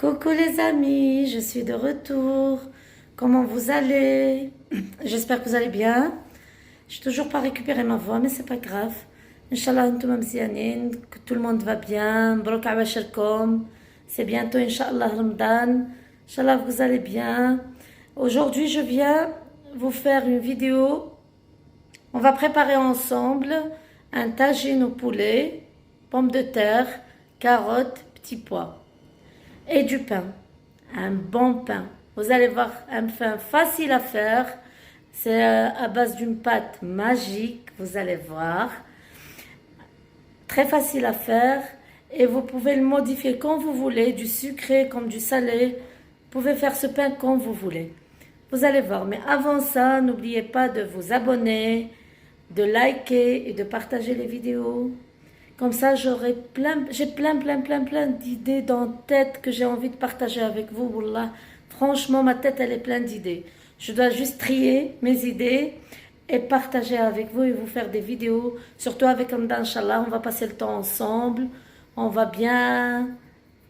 Coucou les amis, je suis de retour. Comment vous allez? J'espère que vous allez bien. Je n'ai toujours pas récupéré ma voix, mais c'est pas grave. Inch'Allah, انتم مزيانين, que tout le monde va bien. مبروك عباشركم. C'est bientôt, Inch'Allah, Ramadan. Inch'Allah, vous allez bien. Aujourd'hui, je viens vous faire une vidéo. On va préparer ensemble un tagine au poulet, pommes de terre, carottes, petits pois. Et du pain, un bon pain. Vous allez voir un pain facile à faire. C'est à base d'une pâte magique, vous allez voir. Très facile à faire et vous pouvez le modifier quand vous voulez, du sucré comme du salé. Vous pouvez faire ce pain comme vous voulez. Vous allez voir, mais avant ça, n'oubliez pas de vous abonner, de liker et de partager les vidéos. Comme ça, j'ai plein d'idées dans la tête que j'ai envie de partager avec vous. Wallah. Franchement, ma tête, elle est pleine d'idées. Je dois juste trier mes idées et partager avec vous et vous faire des vidéos. Surtout avec Ramadan, Inch'Allah, on va passer le temps ensemble. On va bien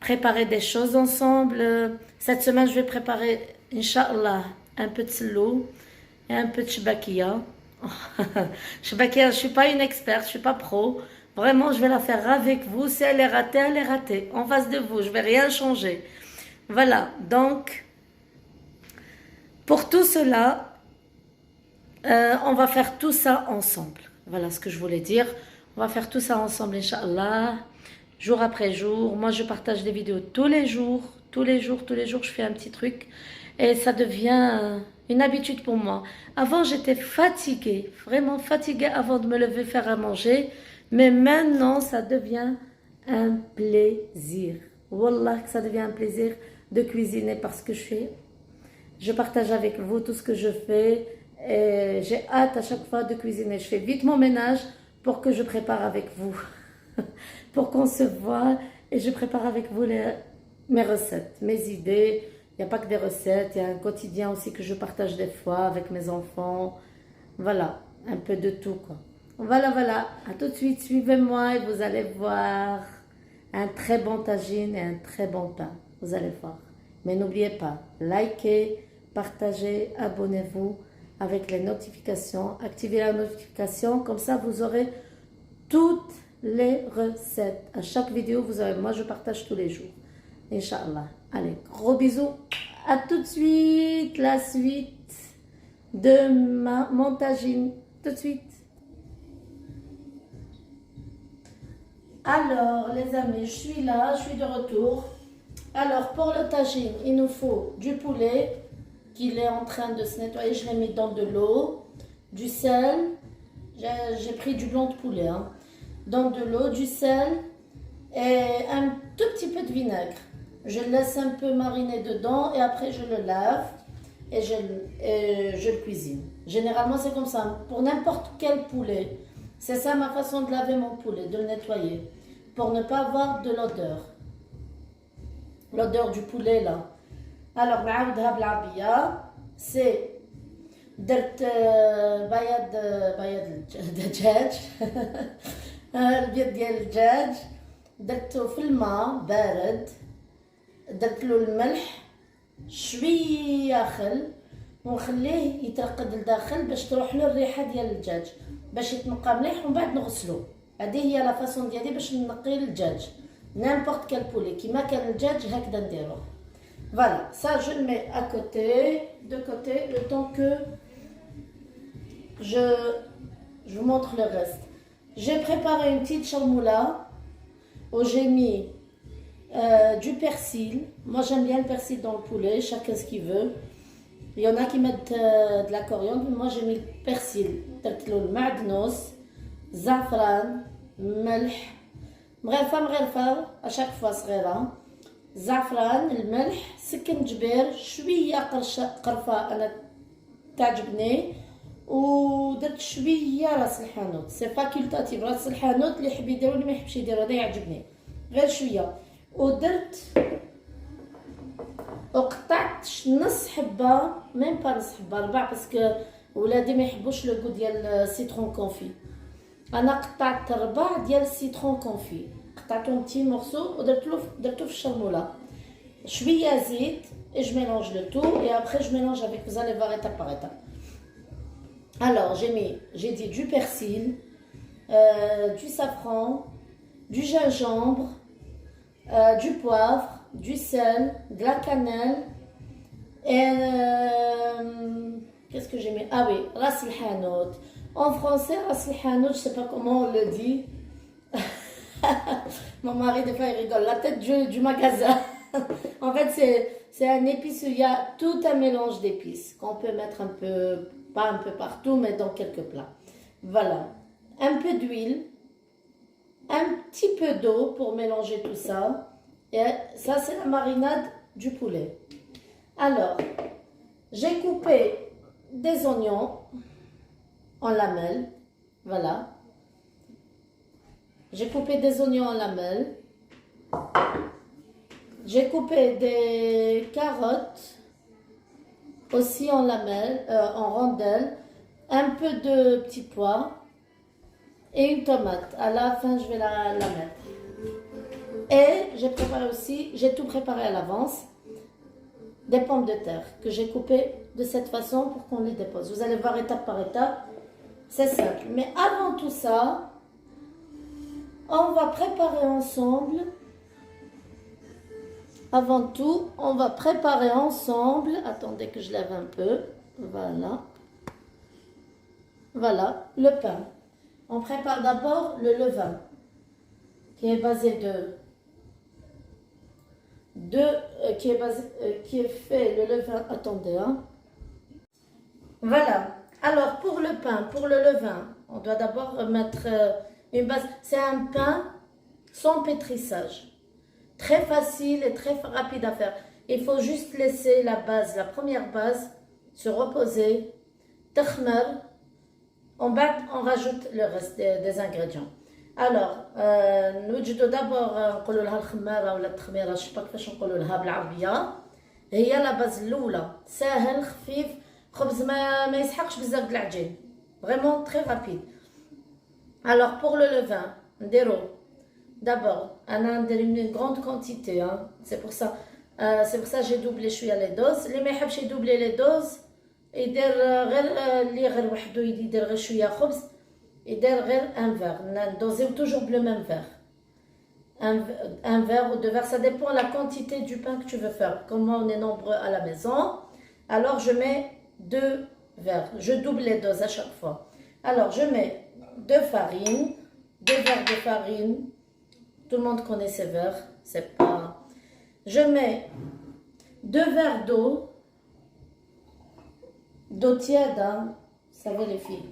préparer des choses ensemble. Cette semaine, je vais préparer, Inch'Allah, un peu de selou et un peu de shbakia. Shbakia, je ne suis pas une experte, je ne suis pas pro. Vraiment, je vais la faire avec vous. Si elle est ratée, elle est ratée. En face de vous, je ne vais rien changer. Voilà, donc, pour tout cela, on va faire tout ça ensemble. Voilà ce que je voulais dire. On va faire tout ça ensemble, Inch'Allah, jour après jour. Moi, je partage des vidéos tous les jours. Tous les jours, je fais un petit truc. Et ça devient une habitude pour moi. Avant, j'étais fatiguée, vraiment fatiguée avant de me lever faire à manger. Mais maintenant, ça devient un plaisir. Wallah, que ça devient un plaisir de cuisiner parce que je partage avec vous tout ce que je fais. Et j'ai hâte à chaque fois de cuisiner. Je fais vite mon ménage pour que je prépare avec vous. Pour qu'on se voit et je prépare avec vous mes recettes, mes idées. Il n'y a pas que des recettes, il y a un quotidien aussi que je partage des fois avec mes enfants. Voilà, un peu de tout quoi. Voilà, à tout de suite, suivez-moi et vous allez voir un très bon tagine et un très bon pain, vous allez voir. Mais n'oubliez pas, likez, partagez, abonnez-vous avec les notifications, activez la notification, comme ça vous aurez toutes les recettes. À chaque vidéo, vous aurez, moi je partage tous les jours, Inch'Allah. Allez, gros bisous, à tout de suite, la suite de mon tagine, tout de suite. Alors, les amis, je suis là, je suis de retour. Alors, pour le tagine, il nous faut du poulet qu'il est en train de se nettoyer. Je l'ai mis dans de l'eau, du sel. J'ai pris du blanc de poulet. Dans de l'eau, du sel et un tout petit peu de vinaigre. Je le laisse un peu mariner dedans et après je le lave et je le cuisine. Généralement, c'est comme ça. Pour n'importe quel poulet. C'est ça ma façon de laver mon poulet, de le nettoyer, pour ne pas avoir de l'odeur. L'odeur du poulet là. Alors, نعاودها بالعربية. C'est درت بياض الدجاج. البيض ديال الدجاج درته في الماء بارد. درت له الملح شوية خل ونخليه يترقد لداخل باش تروح له الريحة ديال الدجاج. باش يتنقى مليح ومن بعد نغسلو. هذه هي لا فاصون ديالي باش نقي الدجاج n'importe quel poulet كيما كان الدجاج هكذا نديروه. Voilà, ça je le mets à côté, de côté, le temps que je vous montre le reste. J'ai préparé une petite charmoula où j'ai mis du persil. Moi j'aime bien le persil dans le poulet, chacun ce qu'il veut. Il y en a qui mettent de la coriandre, moi j'ai mis le persil. درت له المعدنوس, زعفران, ملح, مغرفة à chaque fois صغيرة. زعفران, الملح, سكن جبير, شوية قرفة أنا تعجبني, ودرت شوية راس الحانوت. سي فاكولتاتيف راس الحانوت, اللي يحب يديرو اللي ما يحبش يديرو, هذا يعجبني غير شوية. ودرت وقطعت نص حبة, ميم با نص حبة, 4 باسكو ولادي ما يحبوش لو غو ديال السيترون كونفي. انا قطعت 4 ديال السيترون كونفي, قطعتهم بتي مورسو ودرتو في الشرموله. شوية زيت et je mélange le tout et après je mélange avec, vous allez voir étape par étape. Alors j'ai dit du persil, du safran, du gingembre, du poivre, du sel, de la cannelle et qu'est-ce que j'ai mis? Ah oui, ras el hanout. En français, ras el hanout, je ne sais pas comment on le dit. Mon mari, des fois, il rigole. La tête du magasin. En fait, c'est un épice où il y a tout un mélange d'épices qu'on peut mettre un peu, pas un peu partout, mais dans quelques plats. Voilà. Un peu d'huile, un petit peu d'eau pour mélanger tout ça. Et ça, c'est la marinade du poulet. Alors, j'ai coupé des oignons en lamelles. Voilà. J'ai coupé des oignons en lamelles. J'ai coupé des carottes aussi en lamelles, en rondelles. Un peu de petits pois et une tomate. À la fin, je vais la mettre. Et j'ai préparé aussi, j'ai tout préparé à l'avance, des pommes de terre que j'ai coupées de cette façon pour qu'on les dépose. Vous allez voir étape par étape. C'est simple. Mais avant tout ça, on va préparer ensemble. Avant tout, on va préparer ensemble. Attendez que je lève un peu. Voilà. Voilà, le pain. On prépare d'abord le levain, qui est basé qui est fait le levain. Attendez, hein. Voilà. Alors pour le pain, pour le levain, on doit d'abord mettre une base. C'est un pain sans pétrissage. Très facile et très rapide à faire. Il faut juste laisser la base, la première base, se reposer. Takhmer. On rajoute le reste des ingrédients. Alors, نوجدوا d'abord نقولوا لها الخمارة ولا التخميرة، je sais pas كيفاش نقولوا لها بالعربية. هي لا باز الأولى، ساهل خفيف، خبز ما يسحقش بزاف د العجين. Vraiment très rapide. Alors pour le levain, نديرو d'abord أنا ندير une grande quantité, hein. C'est pour ça j'ai doublé شوية les doses. اللي ما يحبش يدوبلي les doses يدير غير اللي غير وحده يدير غير شويه خبز يدير غير ان فيغ. ندوزيو toujours le même verre, un verre ou deux verres, ça dépend de la quantité du pain que tu veux faire. Comme on est nombreux à la maison, alors je mets 2 verres, je double les doses à chaque fois. Alors je mets 2 farines, 2 verres de farine, tout le monde connaît ces verres, c'est pas. Je mets 2 verres d'eau tiède, hein, vous savez les filles.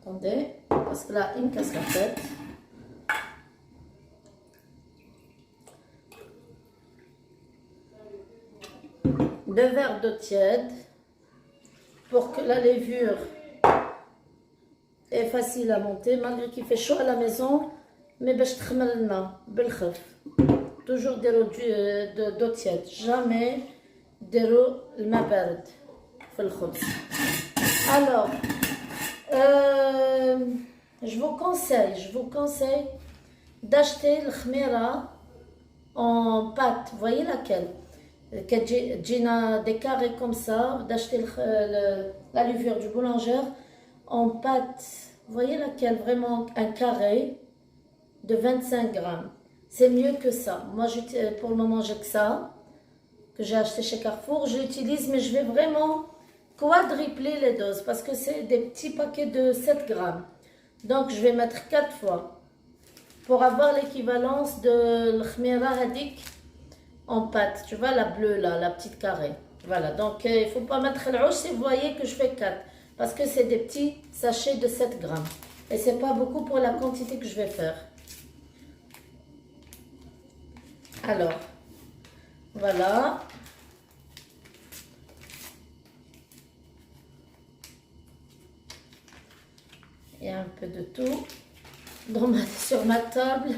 Attendez, parce que là, il me casse la tête. Deux verres d'eau tiède pour que la levure est facile à monter, malgré qu'il fait chaud à la maison, mais باش تخمر الماء بالخف. Toujours d'eau tiède, jamais ديروا الماء بارد في الخبز. Alors, je vous conseille d'acheter le khmira en pâte. Vous voyez laquelle? Gina des carrés comme ça, d'acheter la levure du boulanger en pâte. Vous voyez laquelle? Vraiment un carré de 25 grammes. C'est mieux que ça. Moi, pour le moment, j'ai que ça, que j'ai acheté chez Carrefour. Je l'utilise, mais je vais vraiment quadrupler les doses parce que c'est des petits paquets de 7 grammes. Donc, je vais mettre 4 fois pour avoir l'équivalence de l'khmira hadik en pâte. Tu vois la bleue là, la petite carré. Voilà, donc il ne faut pas mettre l'ouch si vous voyez que je fais 4 parce que c'est des petits sachets de 7 grammes. Et c'est pas beaucoup pour la quantité que je vais faire. Alors, voilà. Il y a un peu de tout sur ma table.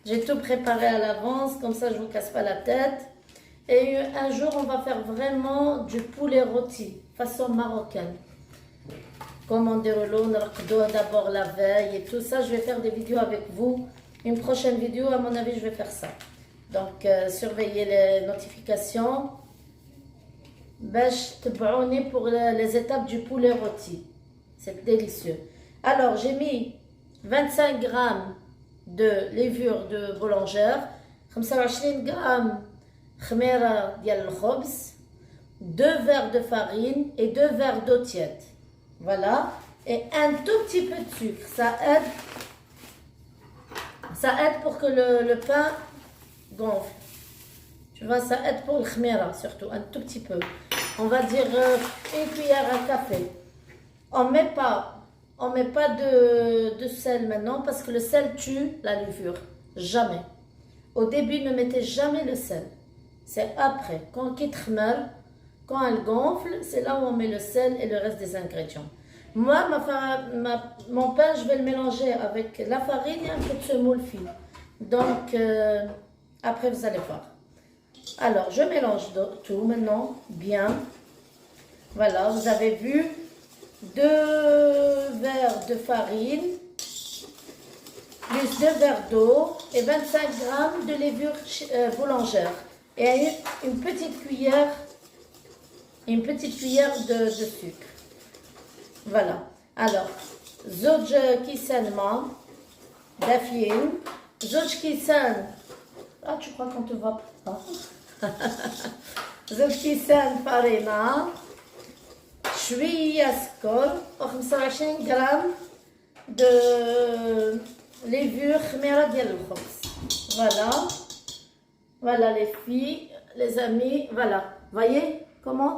J'ai tout préparé à l'avance, comme ça je ne vous casse pas la tête. Et un jour, on va faire vraiment du poulet rôti, façon marocaine. comment dérouler, d'abord la veille et tout ça. Je vais faire des vidéos avec vous. Une prochaine vidéo, à mon avis, je vais faire ça. Donc, surveillez les notifications. باش تبعوني pour les étapes du poulet rôti. C'est délicieux. Alors, j'ai mis 25 grammes de levure de boulangère, 25 grammes خميرة ديال الخبز, 2 verres de farine et 2 verres d'eau tiède. Voilà. Et un tout petit peu de sucre. Ça aide pour que le pain gonfle. Tu vois, ça aide pour le khmira surtout, un tout petit peu. On va dire une cuillère à café. On met pas de sel maintenant parce que le sel tue la levure. Jamais. Au début, ne mettez jamais le sel. C'est après. Quand elle gonfle, c'est là où on met le sel et le reste des ingrédients. Moi, mon pain, je vais le mélanger avec la farine et un peu de semoule fine. Donc, après, vous allez voir. Alors, je mélange tout maintenant, bien. Voilà, vous avez vu, 2 verres de farine, plus 2 verres d'eau et 25 grammes de levure boulangère. Et une petite cuillère de sucre. Voilà. Alors, زوج كيسان ماء دافيين, زوج كيسان. Ah, tu crois qu'on te voit pas? زوج كيسان فرينة, شوية سكر و 25 غرام de levure خميرة ديال الخبز. Voilà. Voilà les filles, les amis, voilà. Voyez comment?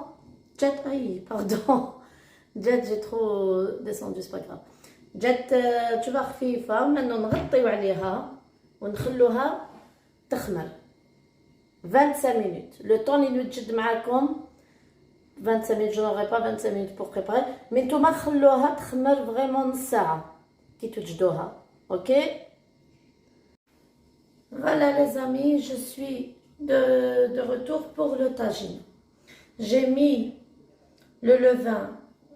Jet, aïe, pardon. Jet, j'ai trop descendu, c'est pas grave. Jet, تبقى خفيفة. maintenant نغطيو عليها ونخلوها تخمر 25 minutes. Le temps اللي نوجد معاكم 25 minutes, je n'aurai pas 25 minutes pour préparer. Mais نتوما خلوها تخمر vraiment نص ساعة كي توجدوها. Ok? Voilà les amis, je suis de retour pour le tagine. J'ai mis le levain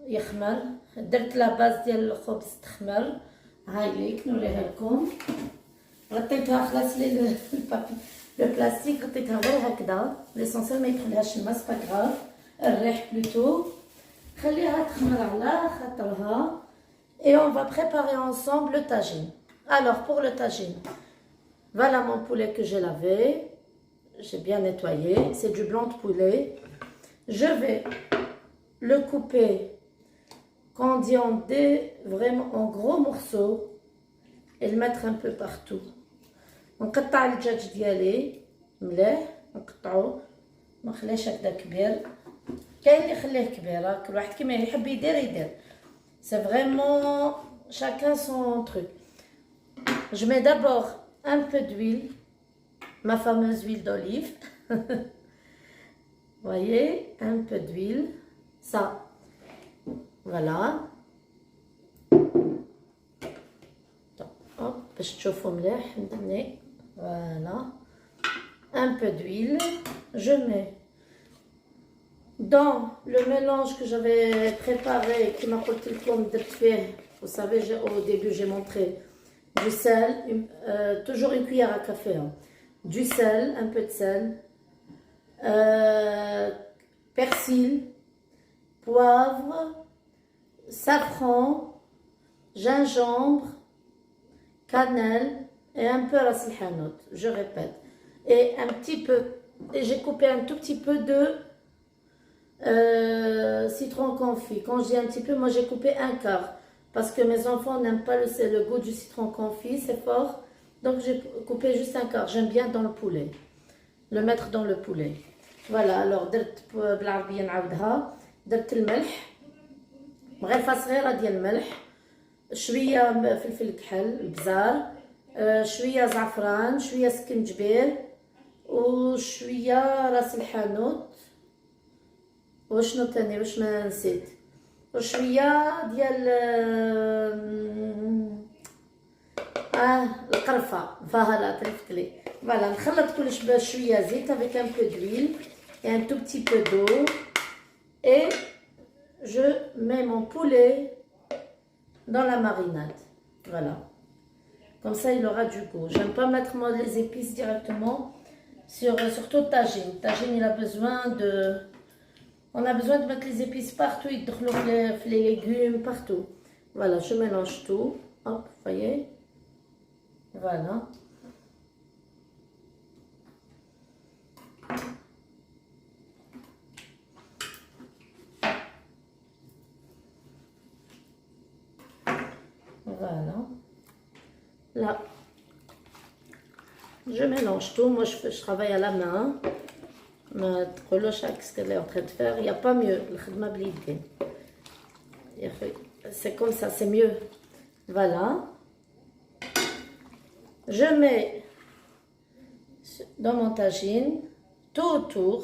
يخمر, درت la base ديال الخبز تخمر. هاي ليك نوريها لكم. غطيتها, خلاص لي le plastique, غطيتها غير هكذا. ليسونسيال ما يدخلهاش الماء, سي با غراف. الريح بلوتو. خليها تخمر على خاطرها. Et on va préparer ensemble le tagine. Alors pour le tagine, voilà mon poulet que j'ai lavé, j'ai bien nettoyé, c'est du blanc de poulet. Je vais le couper, quand on dit vraiment en gros morceaux, et le mettre un peu partout. نقطع الدجاج ديالي مليح, نقطعو, ما خليهش هكذا كبير. كاين اللي يخليه كبير, كل واحد كيما يحب يدير. C'est vraiment chacun son truc. Je mets d'abord un peu d'huile, ma fameuse huile d'olive. Voyez, un peu d'huile, ça, voilà. Hop, باش تشوفوا مليح ندني. Voilà, un peu d'huile. Je mets dans le mélange que j'avais préparé, qui m'a coûté le compte de faire. Vous savez, au début j'ai montré du sel, toujours une cuillère à café, hein. Du sel, un peu de sel, persil, poivre, safran, gingembre, cannelle et un peu ras el hanout, je répète. Et un petit peu, et j'ai coupé un tout petit peu de citron confit. Quand je dis un petit peu, moi j'ai coupé un quart. Parce que mes enfants n'aiment pas le goût du citron confit, c'est fort. Donc j'ai coupé juste un quart. J'aime bien dans le poulet. Le mettre dans le poulet. Voilà, alors درت بالعربية نعاودها. درت الملح. مغرفة صغيرة ديال الملح. شوية فلفل كحل, البزار. شوية زعفران, شوية سكنجبير. وشوية راس الحانوت. وشنو تاني, واش ما نسيت. وشويه ديال القرفه, فوالا طريفت لي. فوالا نخلط كلش بشويه زيت avec un peu d'huile et un tout petit peu d'eau et je mets mon poulet dans la marinade. Voilà. Comme ça, il aura du goût. J'aime pas mettre moi les épices directement surtout le tagine. Le tagine, il a besoin de... On a besoin de mettre les épices partout, les légumes, partout. Voilà, je mélange tout. Hop, vous voyez? Voilà. Voilà. Là, je mélange tout. Moi, je travaille à la main. ما تقولوش ce qu'elle est en train de faire. Il n'y a pas mieux. الخدمة باليدين. C'est comme ça, c'est mieux. Voilà. Je mets dans mon tagine tout autour.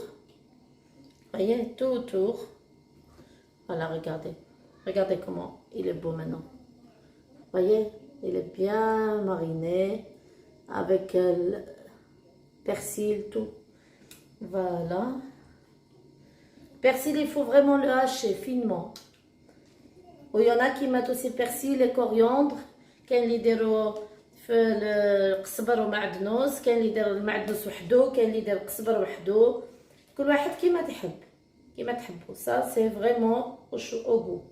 Voyez, tout autour. Voilà, regardez. Regardez comment il est beau maintenant. Voyez, il est bien mariné avec le persil, tout. Voilà. Persil, il faut vraiment le hacher finement. Il y en a qui mettent aussi persil et coriandre. كاين اللي يديروا في القزبر ومعدنوس، كاين اللي يديروا المعدنوس وحده، كاين اللي يدير القزبر وحده. كل واحد كيما تحب، كيما تحبوا. Ça c'est vraiment au goût.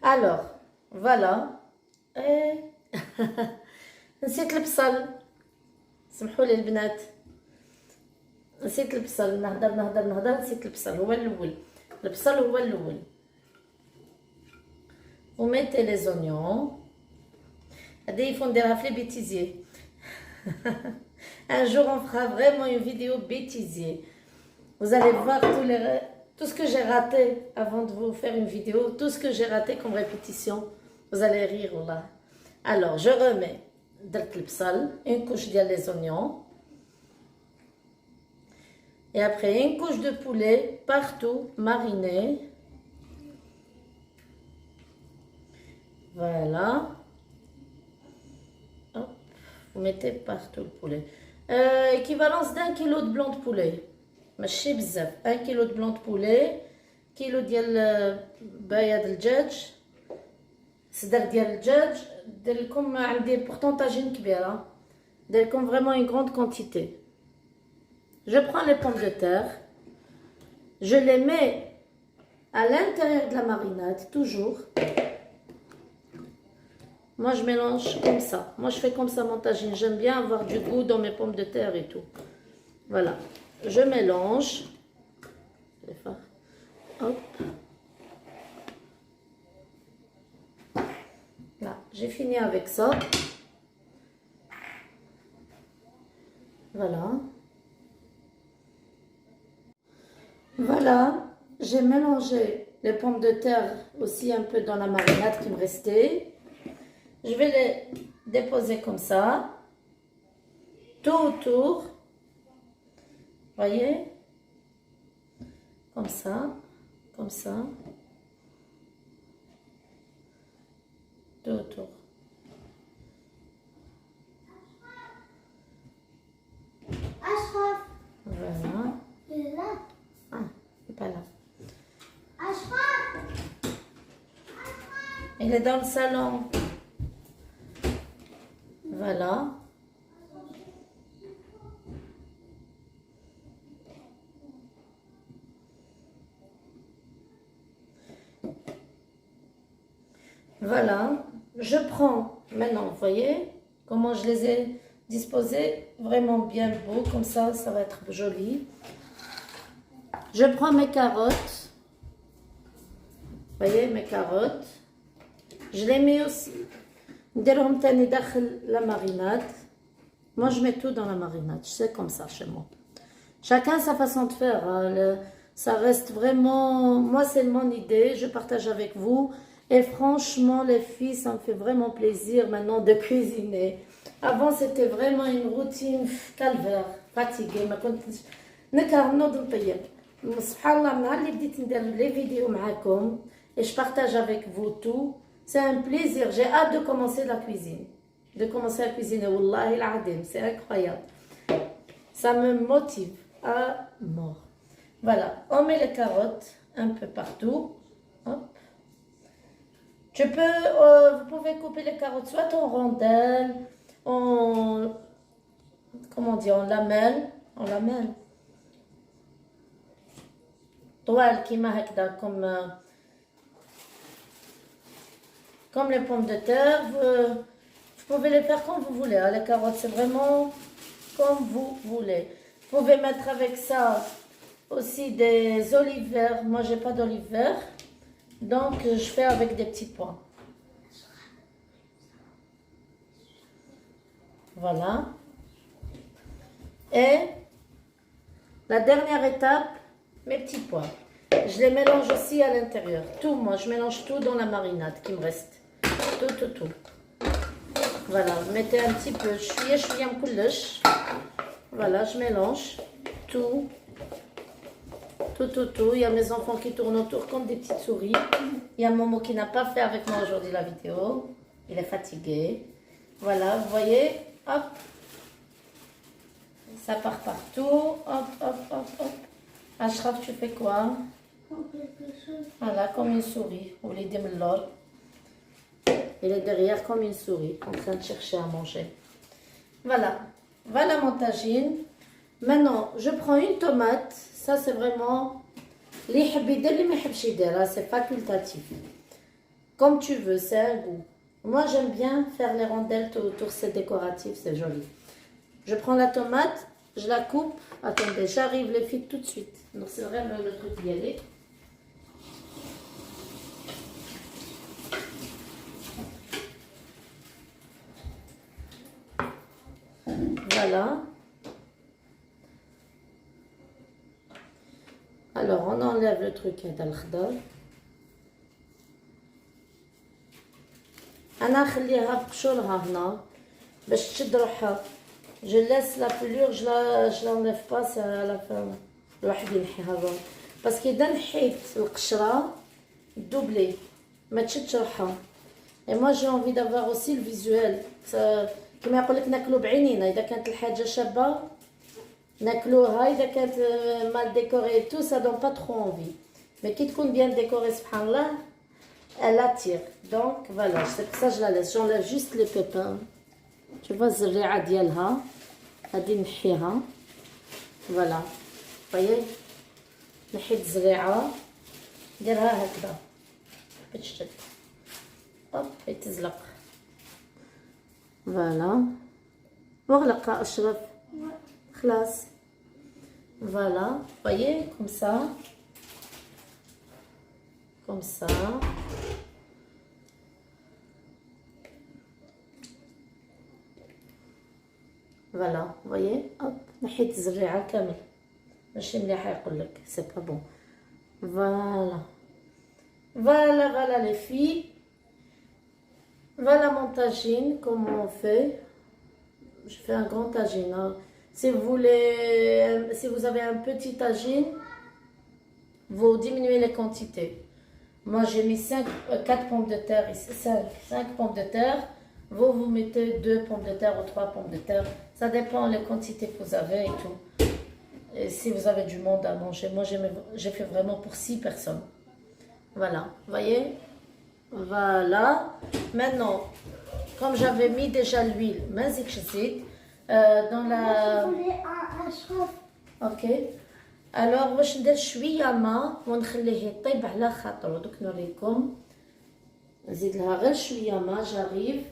Alors, voilà. نسيت البصل. سمحوا لي البنات. نسيت البصل. نهضر نسيت البصل. هو الاول. البصل هو الاول. Vous mettez les oignons. Il faut dire les bêtisiers. Un jour, on fera vraiment une vidéo bêtisier. Vous allez voir tout ce que j'ai raté avant de vous faire une vidéo, tout ce que j'ai raté comme répétition. Vous allez rire là. Alors, je remets une couche de les oignons. Et après, une couche de poulet partout mariné. Voilà. Hop. Vous mettez partout le poulet. Équivalence d'1 kg de blanc de poulet. ماشي بزاف. 1 kg de blanc de poulet. كيلو ديال بايض الدجاج. صدر ديال الدجاج. دير لكم عندي بورتون طاجين كبيره. دير لكم vraiment une grande quantité. Je prends les pommes de terre. Je les mets à l'intérieur de la marinade toujours. Moi, je mélange comme ça. Moi, je fais comme ça mon tagine. J'aime bien avoir du goût dans mes pommes de terre et tout. Voilà. Je mélange. Hop. Là, j'ai fini avec ça. Voilà. Voilà. J'ai mélangé les pommes de terre aussi un peu dans la marinade qui me restait. Je vais les déposer comme ça, tout autour, voyez, comme ça, tout autour. Ashraf. Voilà. Il est là. Ah, il n'est pas là. Ashraf. Il est dans le salon. Voilà. Voilà. Je prends maintenant, vous voyez comment je les ai disposés, vraiment bien beau, comme ça, ça va être joli. Je prends mes carottes. Vous voyez mes carottes. Je les mets aussi. نديرهم تاني داخل la marinade. Moi je mets tout dans la marinade, c'est comme ça chez moi. Chacun sa façon de faire, hein. Ça reste vraiment, moi c'est mon idée, je partage avec vous. Et franchement les filles, ça me fait vraiment plaisir maintenant de cuisiner. Avant c'était vraiment une routine calvaire, fatiguée, ما كنتش نكره نوض نطيب. سبحان الله من نهار اللي بديت ندير لي فيديو معاكم et je partage avec vous tout. C'est un plaisir, j'ai hâte de commencer la cuisine. De commencer à cuisiner, Wallahi al-Adim, c'est incroyable. Ça me motive à mort. Voilà, on met les carottes un peu partout. Vous pouvez couper les carottes soit en rondelles, en, comment on dit, en lamelles. Toile qui m'a comme les pommes de terre. Vous pouvez les faire comme vous voulez. Hein. Les carottes, c'est vraiment comme vous voulez. Vous pouvez mettre avec ça aussi des olives vertes. Moi, j'ai pas d'olives vertes. Donc, je fais avec des petits pois. Voilà. Et la dernière étape, mes petits pois. Je les mélange aussi à l'intérieur. Tout, moi, je mélange tout dans la marinade qui me reste. Tout. Voilà, mettez un petit peu. Voilà, je mélange tout. Il y a mes enfants qui tournent autour comme des petites souris. Il y a Momo qui n'a pas fait avec moi aujourd'hui la vidéo. Il est fatigué. Voilà, vous voyez, hop. Ça part partout. Hop. Ashraf, tu fais quoi? Voilà, comme une souris. Ou les démlor. Il est derrière comme une souris, en train de chercher à manger. Voilà mon tagine. Maintenant, je prends une tomate. Ça, c'est vraiment... c'est facultatif. Comme tu veux, c'est un goût. Moi, j'aime bien faire les rondelles autour, c'est décoratif, c'est joli. Je prends la tomate, je la coupe. Attendez, j'arrive les filles tout de suite. Donc, c'est vraiment le truc d'y aller. Voilà. Alors, on enlève le truc dans le khadar. أنا أخليها بقشورها هنا باش تشد روحها. Je laisse la pelure, je l'enlève pas, c'est à la fin. الواحد ينحيها برون. parce que إذا نحيت القشرة دوبلي ما تشدش روحها. Et moi j'ai envie d'avoir aussi le visuel. كما يقول لك ناكلو بعينينا. إذا كانت الحاجة شابة ناكلوها. إذا كانت mal décorée et tout, ça donne pas trop envie. Mais qui تكون bien décorée, subhanallah, elle attire. Donc voilà, c'est pour ça que je la laisse. J'enlève juste les pépins. Tu vois, الزريعة ديالها غادي نحيها. Voilà. voyez نحيت الزريعة نديرها هكذا بتشد. هوب يتزلق. Voilà. واغلقها أشرف. خلاص. Voilà. voyez, comme ça. Comme ça. Voilà, vous voyez, hop, نحيت الزريعة كامل ماشي مليحة يقول لك سي با بون. Voilà les filles. Voilà mon tagine, comment on fait. Je fais un grand tagine. Hein. Si vous avez un petit tagine, vous diminuez les quantités. Moi j'ai mis 4 pommes de terre ici, 5 pommes de terre. Vous mettez 2 pommes de terre ou 3 pommes de terre. Ça dépend des quantités que vous avez et tout. Et si vous avez du monde à manger. Moi, j'ai fait vraiment pour 6 personnes. Voilà. Vous voyez? Voilà. Maintenant, comme j'avais mis déjà l'huile, dans la... Je voulais un Ashraf. Ok. Alors, باش ندير شوية ماء ونخليه يطيب على خاطره. دوك نوريكم. نزيد لها غير شوية ماء. j'arrive.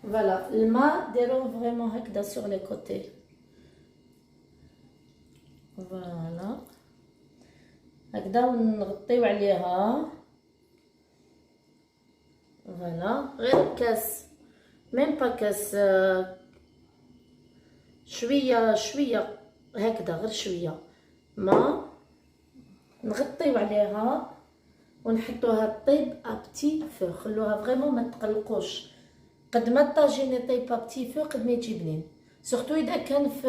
Voilà, le mât déroule vraiment sur les côtés. Voilà. هكذا ونغطيو عليها. Voilà, غير كاس. même pas كاس. شوية هكذا غير شوية ما نغطيو عليها ونحطوها طيب ابتي فو. خلوها فريمون ما تقلقوش. قد ما الطاجين يطيب ابتي فو قد ما يجي بنين. سورتو اذا كان في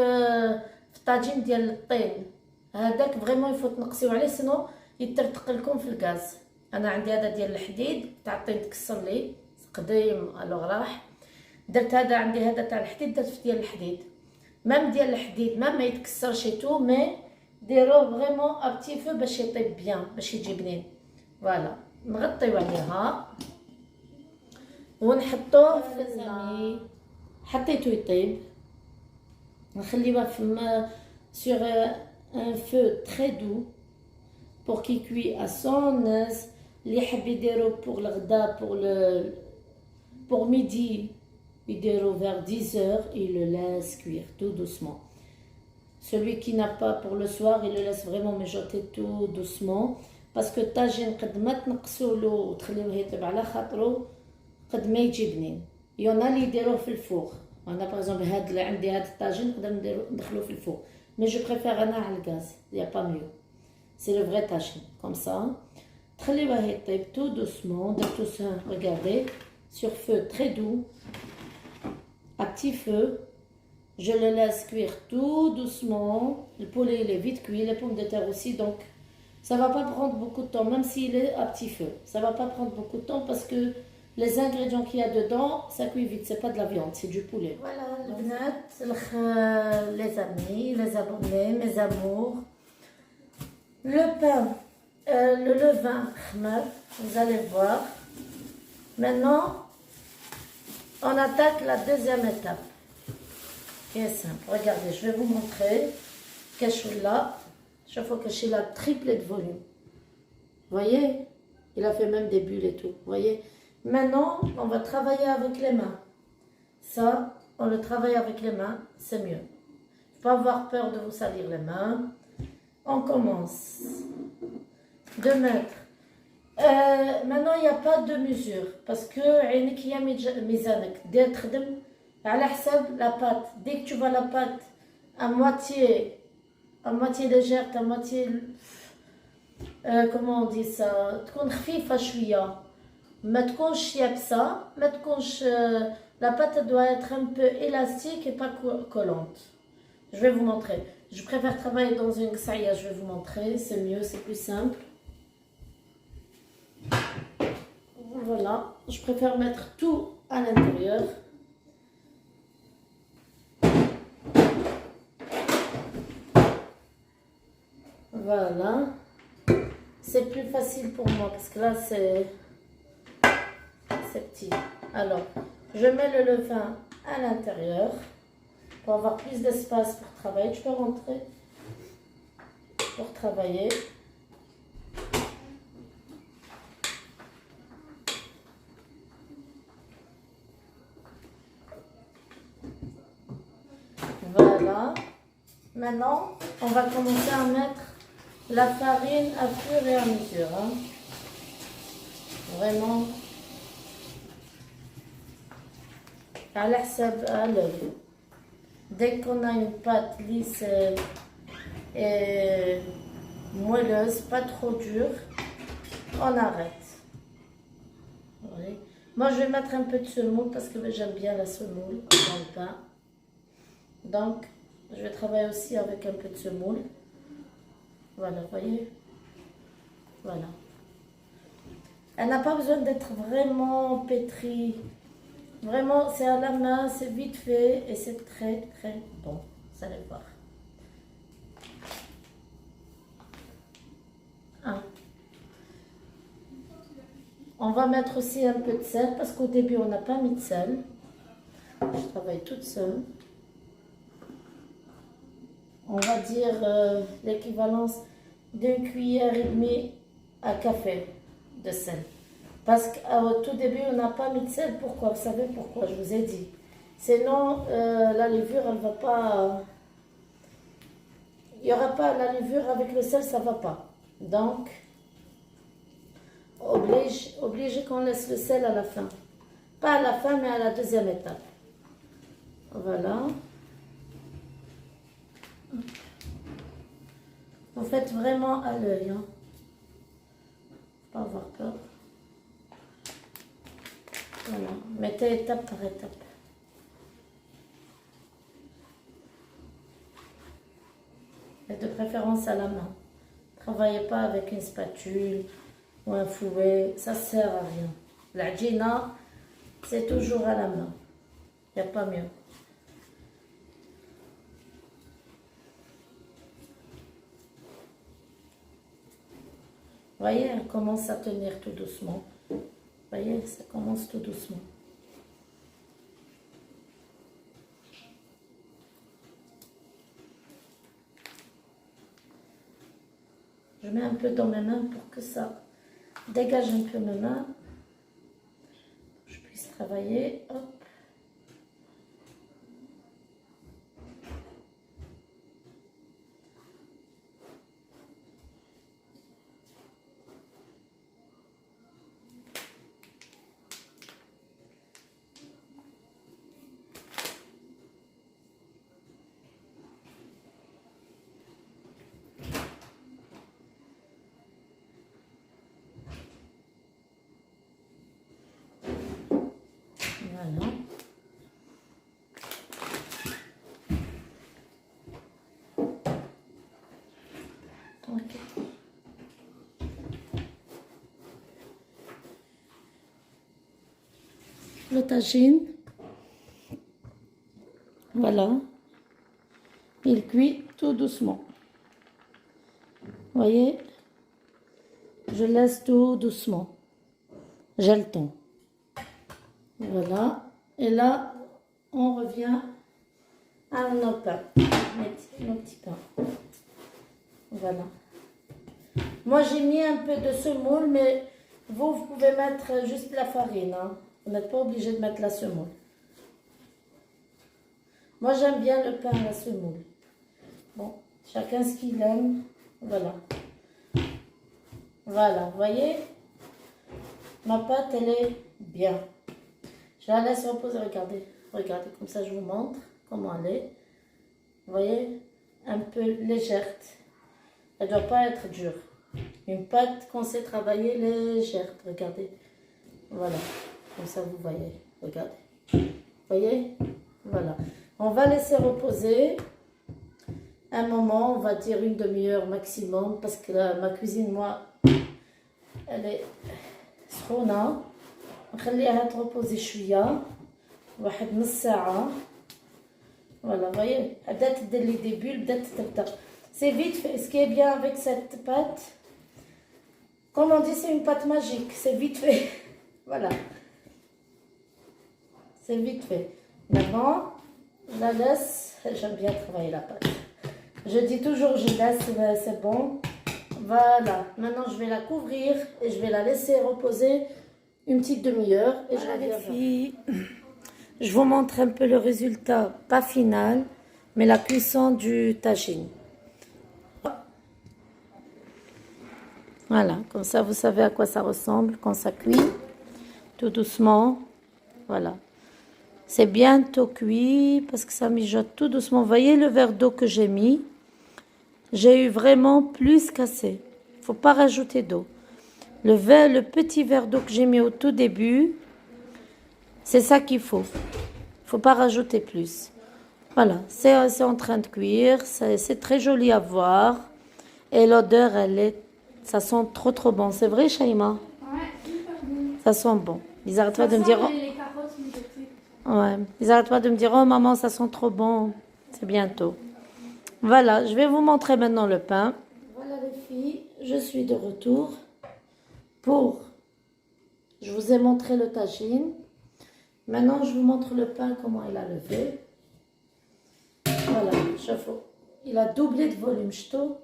الطاجين ديال الطين هذاك فريمون يفوت تنقصيو عليه سينو يترتق لكم في الغاز. انا عندي هذا ديال الحديد تاع الطين تكسر لي قديم الوغ راح. درت هذا عندي هذا تاع الحديد درت في ديال الحديد. même ديال الحديد ما يتكسرش تو مي ديروه فريمون ا بتي فو باش يطيب بيان باش يجي بنين. فوالا نغطيو عليها ونحطوه في الزمي. حطيتو يطيب نخليوه في sur un feu très doux pour qu'il cuit à son aise. اللي يحب يديرو pour الغدا pour midi يديرو vers 10 heures, il le laisse cuire tout doucement. Celui qui n'a pas pour le soir, il le laisse vraiment mijoter tout doucement parce que الطاجين قد ما تنقصولو وتخليوه يطيب على خاطرو قد ما يجي بنين. يونا اللي يديروه في الفوغ. انا باغ اكزومبل هاد اللي عندي هاد الطاجين نقدر ندخلوه في الفوغ مي جو بريفير انا على الغاز يا با ميو سي لو فري طاجين كوم سا تخليوه يطيب تو دوسمون درتو سا ريغاردي sur feu très doux à petit feu. Je le laisse cuire tout doucement. Le poulet il est vite cuit, les pommes de terre aussi, donc ça va pas prendre beaucoup de temps même s'il est à petit feu. Ça va pas prendre beaucoup de temps parce que les ingrédients qu'il y a dedans, ça cuit vite, c'est pas de la viande, c'est du poulet. Voilà, les amis, les abonnés, mes amours. Le pain, le levain, vous allez voir. Maintenant, on attaque la deuxième étape, qui est simple. Regardez, je vais vous montrer. Cache-là, chaque fois que je suis là, triplé de volume. Vous voyez? Il a fait même des bulles et tout, vous voyez? Maintenant, on va travailler avec les mains. Ça, on le travaille avec les mains, c'est mieux. Il ne faut pas avoir peur de vous salir les mains. On commence. 2 mètres. Maintenant, il n'y a pas de mesure. Parce que la pâte. Dès que tu vois la pâte à moitié légère, à moitié... comment on dit ça? تكون خفيفة شوية. ما تكونش يابسة ما تكونش la pâte doit être un peu élastique et pas collante. Je vais vous montrer. Je préfère travailler dans une saïa, je vais vous montrer, c'est mieux, c'est plus simple. Voilà, je préfère mettre tout à l'intérieur. Voilà. C'est plus facile pour moi parce que là c'est petit. Alors, je mets le levain à l'intérieur pour avoir plus d'espace pour travailler. Tu peux rentrer pour travailler. Voilà. Maintenant, on va commencer à mettre la farine à fur et à mesure. Hein. Vraiment. على حسب l'œil. Dès qu'on a une pâte lisse et moelleuse, pas trop dure, on arrête. Oui. Moi, je vais mettre un peu de semoule parce que j'aime bien la semoule dans le pain. Donc, je vais travailler aussi avec un peu de semoule. Voilà, vous voyez? Voilà. Elle n'a pas besoin d'être vraiment pétrie. Vraiment, c'est à la main, c'est vite fait et c'est très très bon. Vous allez voir. Ah. On va mettre aussi un peu de sel parce qu'au début, on n'a pas mis de sel. Je travaille toute seule. On va dire l'équivalence d'une cuillère et demie à café de sel. Parce qu'au tout début, on n'a pas mis de sel. Pourquoi? Vous savez pourquoi? Je vous ai dit. Sinon, la levure, elle va pas... Il n'y aura pas la levure avec le sel, ça ne va pas. Donc, obligé qu'on laisse le sel à la fin. Pas à la fin, mais à la deuxième étape. Voilà. Vous faites vraiment à l'œil. Hein. Pas avoir peur. Voilà. Mettez étape par étape. Et de préférence à la main. Travaillez pas avec une spatule ou un fouet. Ça sert à rien. La djina, c'est toujours à la main. Il n'y a pas mieux. voyez, elle commence à tenir tout doucement. Vous voyez, ça commence tout doucement. Je mets un peu dans mes mains pour que ça dégage un peu mes mains. Je puisse travailler. Hop. Voilà. Ok. Le tagine. Voilà. Il cuit tout doucement. Vous voyez? Je laisse tout doucement. J'ai le temps. Voilà. Et là, on revient à nos pains. Nos petits pains. Voilà. Moi, j'ai mis un peu de semoule, mais vous pouvez mettre juste la farine. Hein. Vous n'êtes pas obligé de mettre la semoule. Moi, j'aime bien le pain à la semoule. Bon, chacun ce qu'il aime. Voilà. Voilà, vous voyez? Ma pâte, elle est bien. Je la laisse reposer, regardez. Regardez, comme ça, je vous montre comment elle est. Vous voyez? Un peu légère. Elle ne doit pas être dure. Une pâte qu'on sait travailler légère. Regardez. Voilà. Comme ça, vous voyez. Regardez. Vous voyez? Voilà. On va laisser reposer un moment. On va dire une demi-heure maximum. Parce que ma cuisine, moi, elle est سخونة. نخليها تريبوزي شوية. واحد نص ساعة. Voilà, vous voyez, بدات تدير لي دي بول, بدات تبدا. C'est vite fait. Ce qui est bien avec cette pâte, comme on dit, c'est une pâte magique. C'est vite fait. Voilà. C'est vite fait. Maintenant, je la laisse. J'aime bien travailler la pâte. Je dis toujours, je laisse, c'est bon. Voilà. Maintenant, je vais la couvrir et je vais la laisser reposer une petite demi-heure. Et voilà, je reviens. Les filles, je vous montre un peu le résultat, pas final, mais la cuisson du tagine. Voilà, comme ça, vous savez à quoi ça ressemble quand ça cuit. Tout doucement. Voilà. C'est bientôt cuit parce que ça mijote tout doucement. Vous voyez le verre d'eau que j'ai mis? J'ai eu vraiment plus qu'assez. Il ne faut pas rajouter d'eau. Le petit verre d'eau que j'ai mis au tout début, c'est ça qu'il faut. Il ne faut pas rajouter plus. Voilà, c'est en train de cuire. C'est très joli à voir. Et l'odeur, ça sent trop bon. C'est vrai, Shaima? Ouais, hyper bon. Ça sent bon. Ils arrêtent pas de me dire... Les carottes mijotées. Ouais, ils arrêtent pas de me dire, oh maman, ça sent trop bon. C'est bientôt. Voilà, je vais vous montrer maintenant le pain. Voilà les filles, je suis de retour je vous ai montré le tagine. Maintenant, je vous montre le pain, comment il a levé. Voilà, chauffe. Il a doublé de volume, ch'to.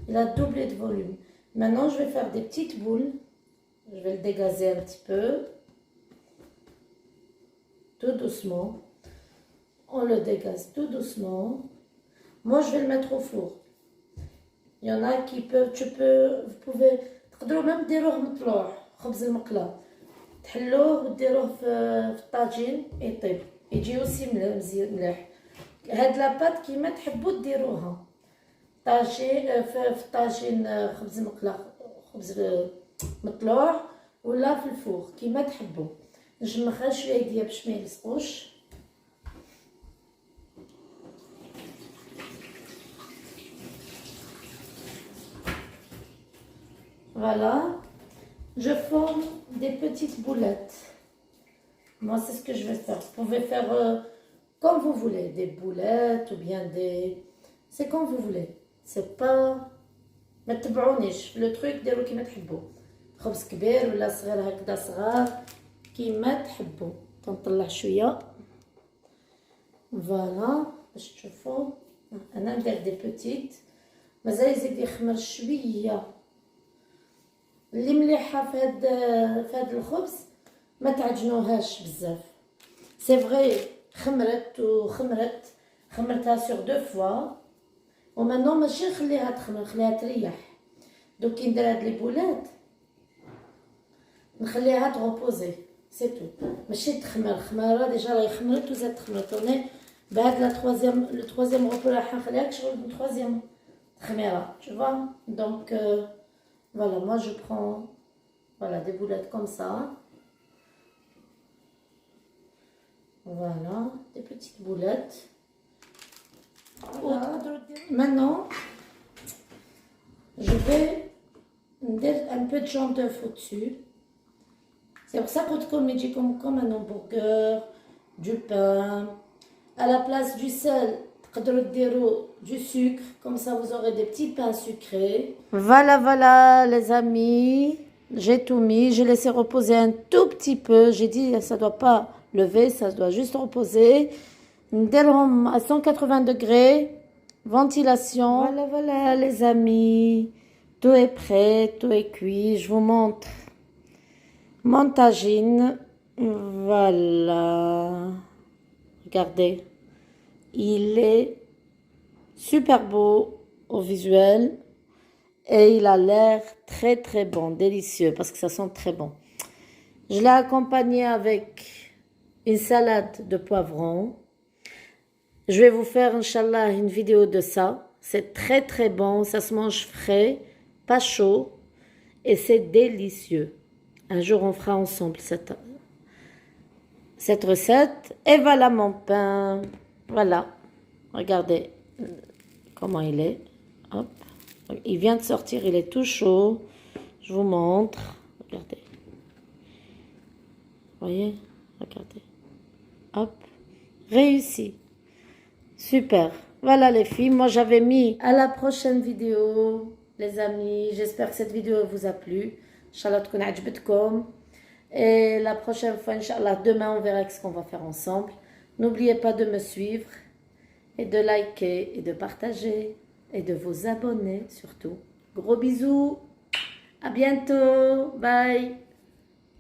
Il a doublé de volume. Maintenant, je vais faire des petites boules. Je vais le dégazer un petit peu. Tout doucement. On le dégaze tout doucement. Moi, je vais le mettre au four. Il y en a qui peuvent, vous pouvez, تقدروا même ديروه مطلوع خبز المقلى تحلوه وديروه في الطاجين يطيب يجي aussi مزيان مليح. هاد لاباط كيما تحبوا ديروها طاجين في الطاجين خبز مقلى خبز مطلوع ولا في الفوغ كيما تحبوا. نجمخها شويه يديا باش ما يلصقوش. Voilà, je forme des petites boulettes. Moi, c'est ce que je vais faire. Vous pouvez faire comme vous voulez, des boulettes ou bien des... C'est comme vous voulez. C'est pas ما تتبعونيش في لو تروك، ديروا كيما تحبوا، خبز كبير ولا صغير هكذا صغار كيما تحبوا. تنطلع شويه فوالا باش تشوفوا. انا ندير دي بوتيت، مازال يزيد يخمر شويه. اللي مليحه في هاد الخبز ما تعجنوهاش بزاف. سي فغي خمرتها سور دو فوا، ومنو ماشي نخليها تخمر، نخليها تريح. دوك كي ندير هاد لي بولات نخليها تغوبوزي سي تو، ماشي تخمر. خماره ديجا راهي خمرت وزاد تخمرت. انا بهاد لو تروازيام غوبو راح نخليها شغل تروازيام خميره tu vois. Donc voilà, moi je prends voilà des boulettes comme ça. Voilà, des petites boulettes. Voilà. Maintenant, je vais mettre un peu de jaune d'œuf au-dessus. C'est pour ça qu'on met comme un hamburger, du pain. À la place du sel, du sucre. Comme ça, vous aurez des petits pains sucrés. Voilà, les amis. J'ai tout mis. J'ai laissé reposer un tout petit peu. J'ai dit, ça ne doit pas lever, ça doit juste reposer. À 180 degrés. Ventilation. Voilà, les amis. Tout est prêt, tout est cuit. Je vous montre mon tagine. Voilà. Regardez. Il est super beau au visuel. Et il a l'air très très bon, délicieux, parce que ça sent très bon. Je l'ai accompagné avec une salade de poivrons. Je vais vous faire, Inch'Allah, une vidéo de ça. C'est très très bon, ça se mange frais, pas chaud, et c'est délicieux. Un jour, on fera ensemble cette recette. Et voilà mon pain. Voilà. Regardez comment il est. Hop. Il vient de sortir, il est tout chaud. Je vous montre. Regardez. Voyez? Regardez. Hop. Réussi. Super. Voilà les filles. Moi j'avais mis à la prochaine vidéo, les amis. J'espère que cette vidéo vous a plu. Inch'Allah تكون عجبتكم. Et la prochaine fois, Inch'Allah, demain on verra ce qu'on va faire ensemble. N'oubliez pas de me suivre et de liker et de partager et de vous abonner surtout. Gros bisous. À bientôt. Bye.